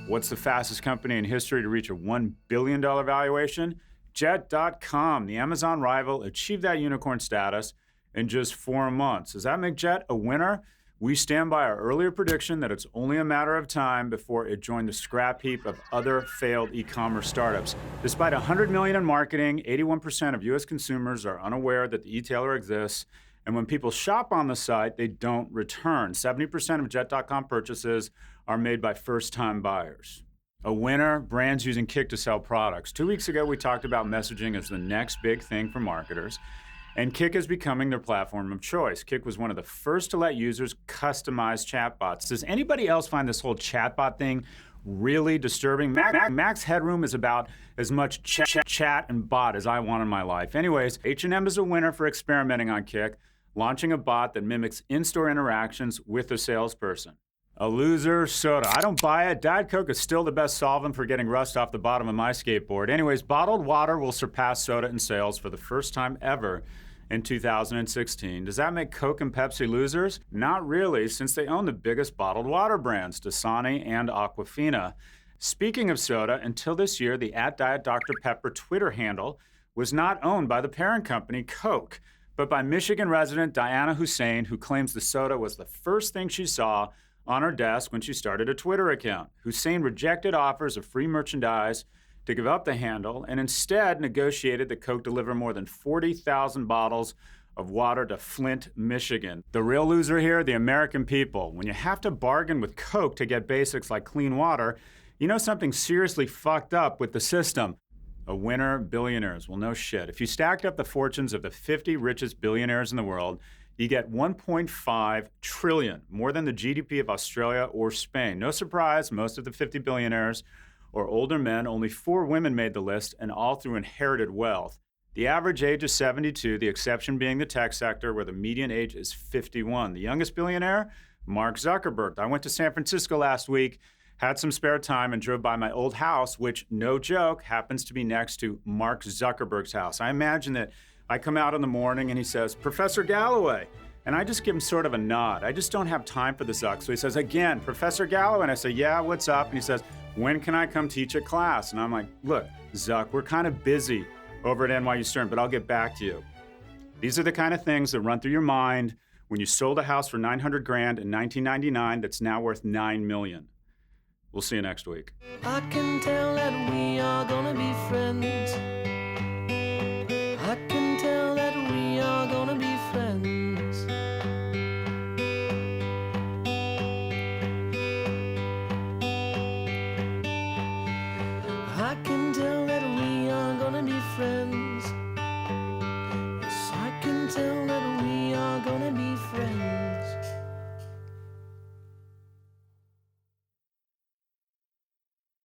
What's the fastest company in history to reach a $1 billion valuation? Jet.com, the Amazon rival, achieved that unicorn status in just 4 months. Does that make Jet a winner? We stand by our earlier prediction that it's only a matter of time before it joined the scrap heap of other failed e-commerce startups. Despite $100 million in marketing, 81% of U.S. consumers are unaware that the e-tailer exists. And when people shop on the site, they don't return. 70% of Jet.com purchases are made by first-time buyers. A winner, brands using Kik to sell products. 2 weeks ago, we talked about messaging as the next big thing for marketers, and Kik is becoming their platform of choice. Kik was one of the first to let users customize chatbots. Does anybody else find this whole chatbot thing really disturbing? Max Headroom is about as much chat and bot as I want in my life. Anyways, H&M is a winner for experimenting on Kik, launching a bot that mimics in-store interactions with a salesperson. A loser, soda. I don't buy it. Diet Coke is still the best solvent for getting rust off the bottom of my skateboard. Anyways, bottled water will surpass soda in sales for the first time ever in 2016. Does that make Coke and Pepsi losers? Not really, since they own the biggest bottled water brands, Dasani and Aquafina. Speaking of soda, until this year, the @DietDrPepper Twitter handle was not owned by the parent company, Coke, but by Michigan resident Diana Hussein, who claims the soda was the first thing she saw on her desk when she started a Twitter account. Hussein rejected offers of free merchandise to give up the handle and instead negotiated that Coke deliver more than 40,000 bottles of water to Flint, Michigan. The real loser here, the American people. When you have to bargain with Coke to get basics like clean water, you know something seriously fucked up with the system. A winner, billionaires. Well, no shit. If you stacked up the fortunes of the 50 richest billionaires in the world, you get 1.5 trillion, more than the GDP of Australia or Spain. No surprise, most of the 50 billionaires are older men. Only 4 women made the list, and all through inherited wealth. The average age is 72, the exception being the tech sector, where the median age is 51. The youngest billionaire, Mark Zuckerberg. I went to San Francisco last week, had some spare time, and drove by my old house, which, no joke, happens to be next to Mark Zuckerberg's house. I imagine that I come out in the morning and he says, "Professor Galloway." And I just give him sort of a nod. I just don't have time for the Zuck. So he says, "Again, Professor Galloway." And I say, "Yeah, what's up?" And he says, "When can I come teach a class?" And I'm like, "Look, Zuck, we're kind of busy over at NYU Stern, but I'll get back to you." These are the kind of things that run through your mind when you sold a house for $900 grand in 1999 that's now worth $9 million. We'll see you next week. I can tell that we are gonna be friends. I can tell that we are gonna be friends. I can